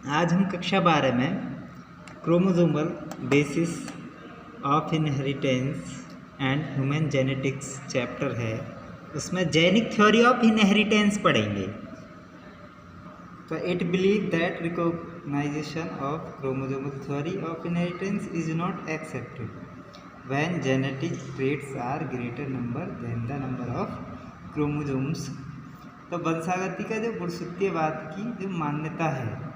आज हम कक्षा 12 में chromosomal basis of inheritance and human genetics chapter है, उसमें जेनिक थ्योरी ऑफ इनहेरिटेंस पढ़ेंगे। तो it believe that recognisation of chromosomal theory of inheritance is not accepted when genetic traits are greater number than the number of chromosomes. तो वंशागति का जो गुणसूत्रीयवाद की जो मान्यता है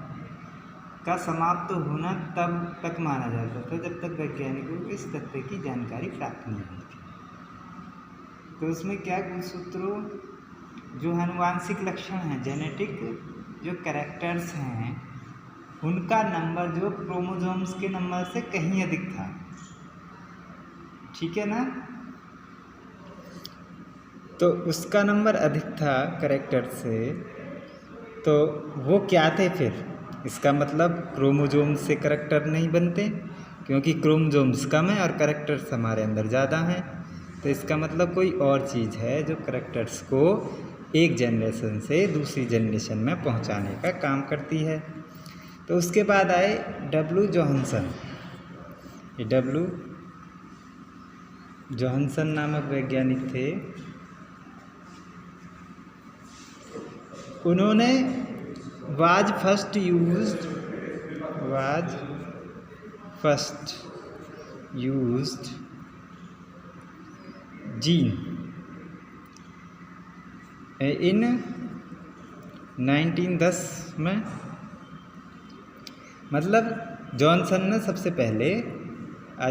का समाप्त होना तब तक माना जाता था जब तक वैज्ञानिकों को इस तथ्य की जानकारी प्राप्त नहीं हुई थी। तो उसमें क्या गुणसूत्रों जो आनुवांशिक लक्षण हैं, जेनेटिक जो कैरेक्टर्स हैं, उनका नंबर जो क्रोमोसोम्स के नंबर से कहीं अधिक था। ठीक है ना? तो उसका नंबर अधिक था कैरेक्टर से। तो वो क्या थे फिर? इसका मतलब क्रोमोसोम्स से कैरेक्टर नहीं बनते, क्योंकि क्रोमोसोम्स कम है और कैरेक्टर्स हमारे अंदर ज़्यादा हैं। तो इसका मतलब कोई और चीज़ है जो कैरेक्टर्स को एक जनरेशन से दूसरी जनरेशन में पहुंचाने का काम करती है। तो उसके बाद आए डब्ल्यू जॉनसन। ये डब्ल्यू जॉनसन नामक वैज्ञानिक थे। उन्होंने was first used gene in 1910 में। मतलब जॉनसन ने सबसे पहले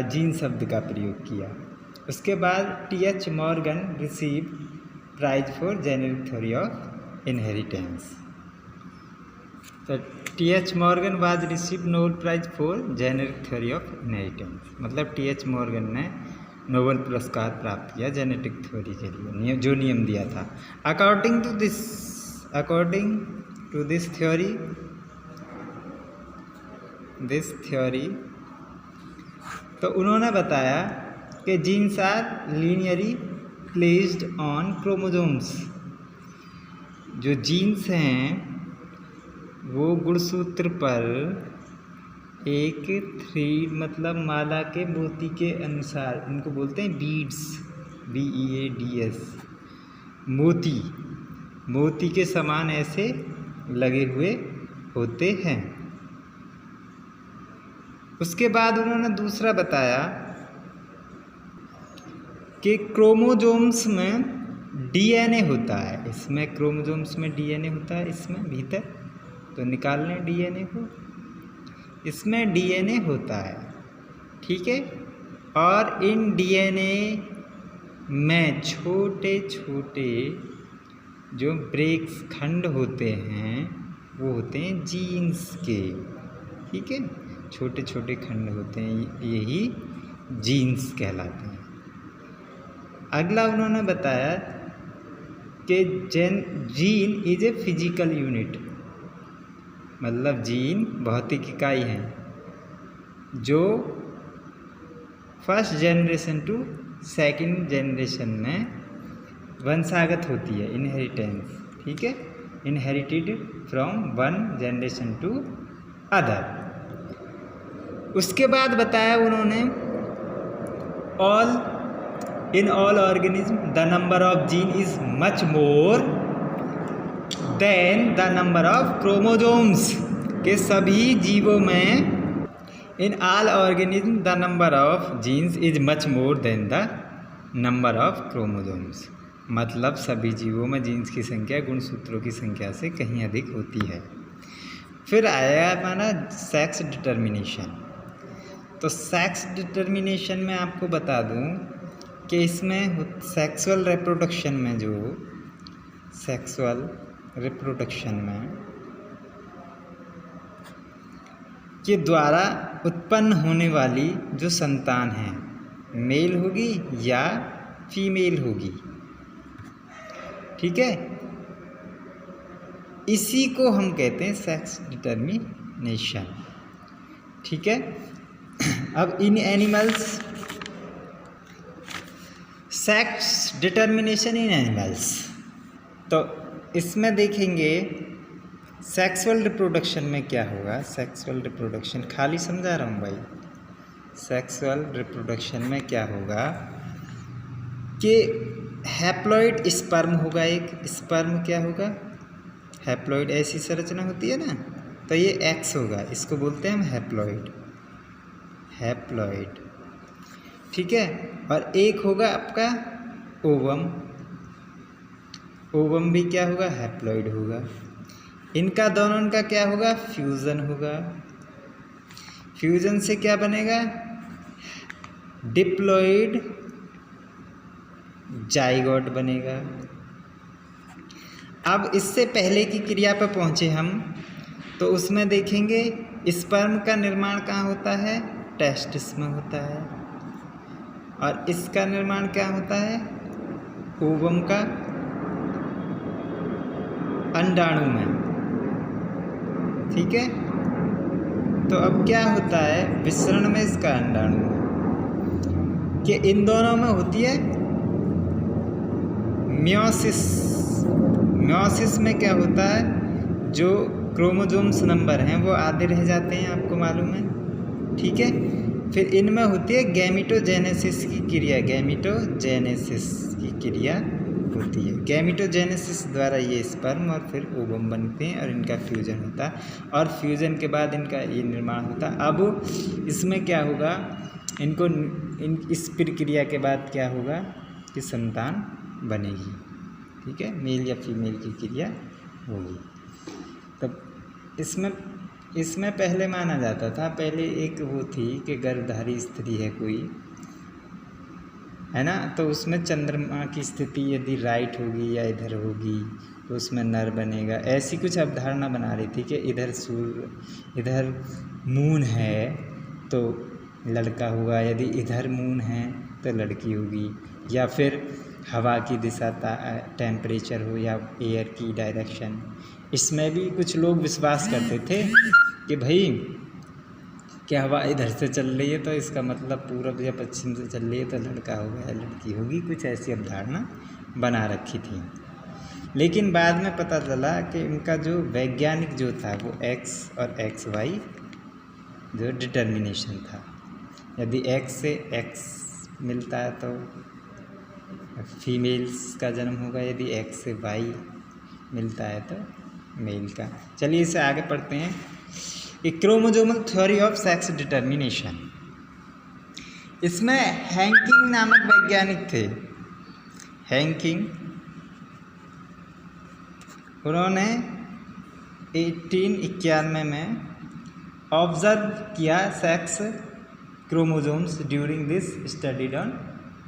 जीन शब्द का प्रयोग किया। उसके बाद T H. Morgan receive prize for genetic theory of inheritance. तो T H. Morgan was receive Nobel prize for genetic theory of inheritance. मतलब टी.एच. मॉर्गन ने नोबेल पुरस्कार प्राप्त किया जेनेटिक थ्योरी के लिए, जो नियम दिया था। अकॉर्डिंग टू दिस थ्योरी तो उन्होंने बताया कि genes are linearly placed on chromosomes. जो जीन्स हैं वो गुणसूत्र पर एक थ्रेड, मतलब माला के मोती के अनुसार, इनको बोलते हैं बीड्स, BEADS, मोती के समान ऐसे लगे हुए होते हैं। उसके बाद उन्होंने दूसरा बताया कि क्रोमोसोम्स में DNA होता है। इसमें क्रोमोसोम्स में DNA होता है, इसमें भीतर। तो निकाल लें DNA को। इसमें DNA होता है, ठीक है। और इन DNA में छोटे छोटे जो ब्रेक्स खंड होते हैं वो होते हैं जीन्स के, ठीक है। छोटे छोटे खंड होते हैं, यही जीन्स कहलाते हैं। अगला उन्होंने बताया कि gene is a physical unit. मतलब जीन भौतिक इकाई है जो first generation to second generation में वंशागत होती है, इनहेरिटेंस, ठीक है। Inherited from one generation to other. उसके बाद बताया उन्होंने in all organism the number of gene is much more than the number of chromosomes. के सभी जीवों में in all organism the number of genes is much more than the number of chromosomes. मतलब सभी जीवों में जीन्स की संख्या गुणसूत्रों की संख्या से कहीं अधिक होती है। फिर आया हमारा सेक्स डिटर्मिनेशन। तो सेक्स डिटर्मिनेशन में आपको बता दूं कि इसमें सेक्सुअल रिप्रोडक्शन में के द्वारा उत्पन्न होने वाली जो संतान है, मेल होगी या फीमेल होगी, ठीक है। इसी को हम कहते हैं सेक्स डिटर्मिनेशन, ठीक है। अब in animals, sex determination in animals, तो इसमें देखेंगे सेक्सुअल रिप्रोडक्शन में क्या होगा, सेक्सुअल रिप्रोडक्शन खाली समझा रहा हूँ भाई। सेक्सुअल रिप्रोडक्शन में क्या होगा कि हैप्लॉइड स्पर्म होगा, एक स्पर्म क्या होगा, हैप्लॉइड ऐसी संरचना होती है ना, तो ये एक्स होगा, इसको बोलते हैं हम हैप्लॉइड, हैप्लॉइड, ठीक है। और एक होगा आपका ओवम, ओवम भी क्या होगा, हैप्लॉइड होगा। इनका दोनों का क्या होगा, फ्यूजन होगा। फ्यूजन से क्या बनेगा, डिप्लॉइड जाइगोट बनेगा। अब इससे पहले की क्रिया पर पहुंचे हम, तो उसमें देखेंगे स्पर्म का निर्माण कहाँ होता है, टेस्टिस में होता है। और इसका निर्माण क्या होता है, ओवम का अंडाणु में, ठीक है। तो अब क्या होता है विसरण में इसका अंडाणु कि इन दोनों में होती है मियोसिस। मियोसिस में क्या होता है, जो क्रोमोसोम्स नंबर हैं वो आधे रह जाते हैं, आपको मालूम है, ठीक है। फिर इनमें होती है गैमीटोजेनेसिस की क्रिया, गैमीटोजेनेसिस की क्रिया होती है। गैमीटोजेनेसिस द्वारा ये स्पर्म और फिर ओवम बनते हैं और इनका फ्यूजन होता है, और फ्यूजन के बाद इनका ये निर्माण होता है। अब इसमें क्या होगा, इनको इस प्रक्रिया के बाद क्या होगा कि संतान बनेगी, ठीक है, मेल या फीमेल की क्रिया होगी। तब इसमें पहले माना जाता था, पहले एक वो थी कि गर्भधारी स्त्री है कोई, है ना, तो उसमें चंद्रमा की स्थिति यदि राइट होगी या इधर होगी तो उसमें नर बनेगा, ऐसी कुछ अवधारणा बना रही थी कि इधर सूर्य, इधर मून है तो लड़का होगा, यदि इधर मून है तो लड़की होगी, या फिर हवा की दिशा, टेम्परेचर हो या एयर की डायरेक्शन। इसमें भी कुछ लोग विश्वास करते थे कि भाई क्या हवा इधर से चल रही है तो इसका मतलब पूरब या पश्चिम से चल रही है तो लड़का होगा या लड़की होगी, कुछ ऐसी अवधारणा बना रखी थी। लेकिन बाद में पता चला कि इनका जो वैज्ञानिक जो था वो एक्स और एक्स वाई जो डिटर्मिनेशन था, यदि एक्स से एक्स मिलता है तो फीमेल्स का जन्म होगा, यदि एक्स से वाई मिलता है तो मेल का। चलिए इसे आगे पढ़ते हैं। एक chromosomal theory of sex determination, इसमें हैंकिंग नामक वैज्ञानिक थे। हैंकिंग, उन्होंने 1891 में ऑब्जर्व किया sex chromosomes during this studied on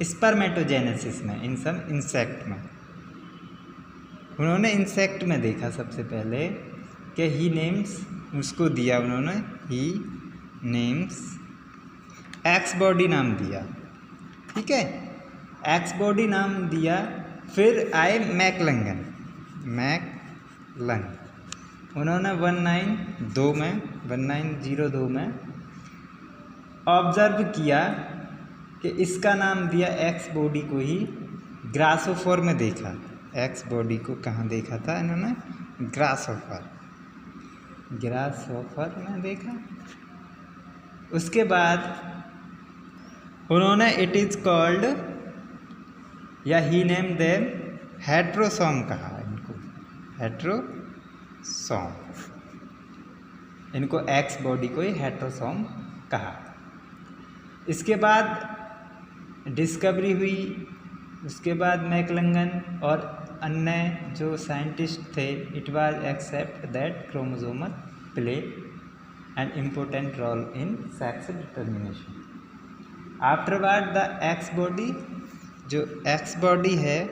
spermatogenesis में, इन सब इंसेक्ट में। उन्होंने इंसेक्ट में देखा सबसे पहले कि ही नेम्स, उसको दिया उन्होंने ही नेम्स, एक्स बॉडी नाम दिया, ठीक है, एक्स बॉडी नाम दिया। फिर आए मैकलंगन, उन्होंने 1902 में ऑब्जर्व किया कि इसका नाम दिया, एक्स बॉडी को ही ग्रासोफर में देखा। एक्स बॉडी को कहाँ देखा था इन्होंने, ग्रासोफर में देखा। उसके बाद उन्होंने इट इज कॉल्ड, या ही नेम देम हेट्रोसोम कहा इनको, हेट्रोसोम, इनको एक्स बॉडी को ही हेट्रोसोम कहा। इसके बाद डिस्कवरी हुई, उसके बाद मैकलंगन और अन्य जो साइंटिस्ट थे, it was accept that chromosomal play an important role in sex determination. Afterward the X body, जो एक्स बॉडी है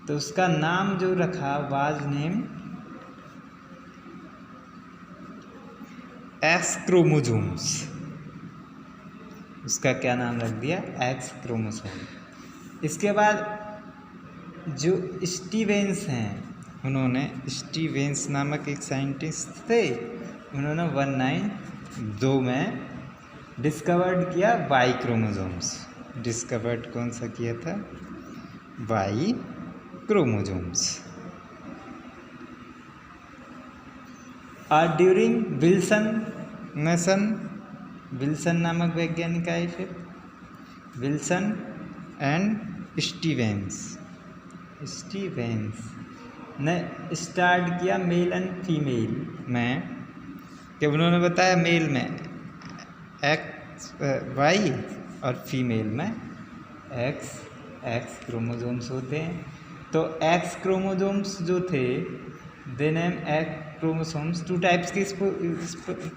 तो उसका नाम जो रखा वाज नेम एक्स क्रोमोसोम्स, उसका क्या नाम रख दिया, एक्स क्रोमोसोम। इसके बाद जो स्टीवेंस हैं, उन्होंने, स्टीवेंस नामक एक साइंटिस्ट थे, उन्होंने 1902 में डिस्कवर्ड किया वाई क्रोमोसोम्स। डिस्कवर्ड कौन सा किया था, वाई क्रोमोसोम्स। ड्यूरिंग विल्सन नामक वैज्ञानिक आए, फिर विल्सन एंड स्टीवेंस ने स्टार्ट किया मेल एंड फीमेल में, कि उन्होंने बताया मेल में XY और फीमेल में X क्रोमोजोम्स होते हैं। तो X क्रोमोजोम्स जो थे दे नेम X क्रोमोसोम्स, 2 टाइप्स के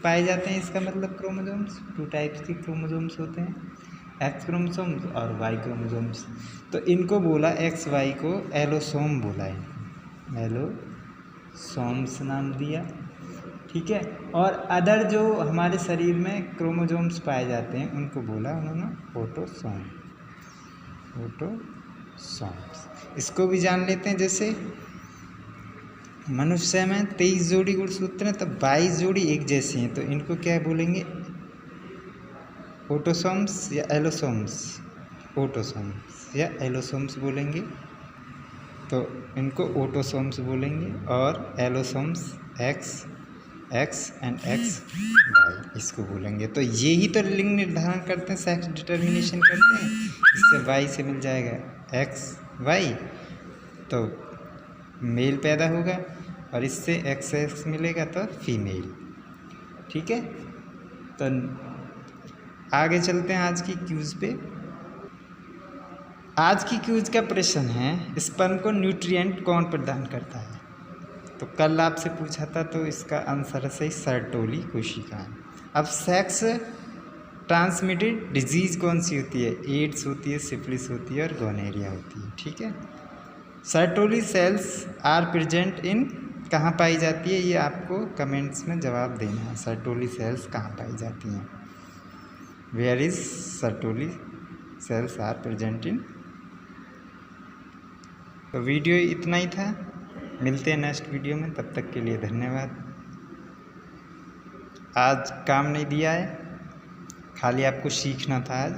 पाए जाते हैं। इसका मतलब क्रोमोजोम्स 2 टाइप्स के क्रोमोजोम्स होते हैं, X क्रोमोसोम्स और Y क्रोमोसोम्स। तो इनको बोला XY को एलोसोम बोला है, एलोसोम्स नाम दिया, ठीक है। और अदर जो हमारे शरीर में क्रोमोजोम्स पाए जाते हैं उनको बोला उन्होंने ऑटोसोम्स। इसको भी जान लेते हैं। जैसे मनुष्य में 23 जोड़ी गुणसूत्र हैं, तो 22 जोड़ी एक जैसी हैं, तो इनको क्या बोलेंगे, ऑटोसोम्स या एलोसोम्स, ऑटोसोम्स या एलोसोम्स बोलेंगे। तो इनको ऑटोसोम्स बोलेंगे और एलोसोम्स एक्स एंड XY इसको बोलेंगे। तो ये ही तो लिंग निर्धारण करते हैं, सेक्स डिटर्मिनेशन करते हैं। इससे Y से मिल जाएगा XY, तो मेल पैदा होगा, और इससे XX मिलेगा तो फीमेल, ठीक है। तो आगे चलते हैं आज की क्यूज पे। आज की क्यूज का प्रश्न है, स्पर्म को न्यूट्रिएंट कौन प्रदान करता है? तो कल आपसे पूछा था, तो इसका आंसर है सर्टोली कोशिकाएं। अब सेक्स ट्रांसमिटेड डिजीज कौन सी होती है? एड्स होती है, सिफिलिस होती है और गोनेरिया होती है, ठीक है। Sertoli cells are present in, कहाँ पाई जाती है? ये आपको कमेंट्स में जवाब देना है। सर्टोली सेल्स कहाँ पाई जाती हैं? Where is Sertoli cells are present in. तो वीडियो इतना ही था, मिलते हैं नेक्स्ट वीडियो में, तब तक के लिए धन्यवाद। आज काम नहीं दिया है, खाली आपको सीखना था आज।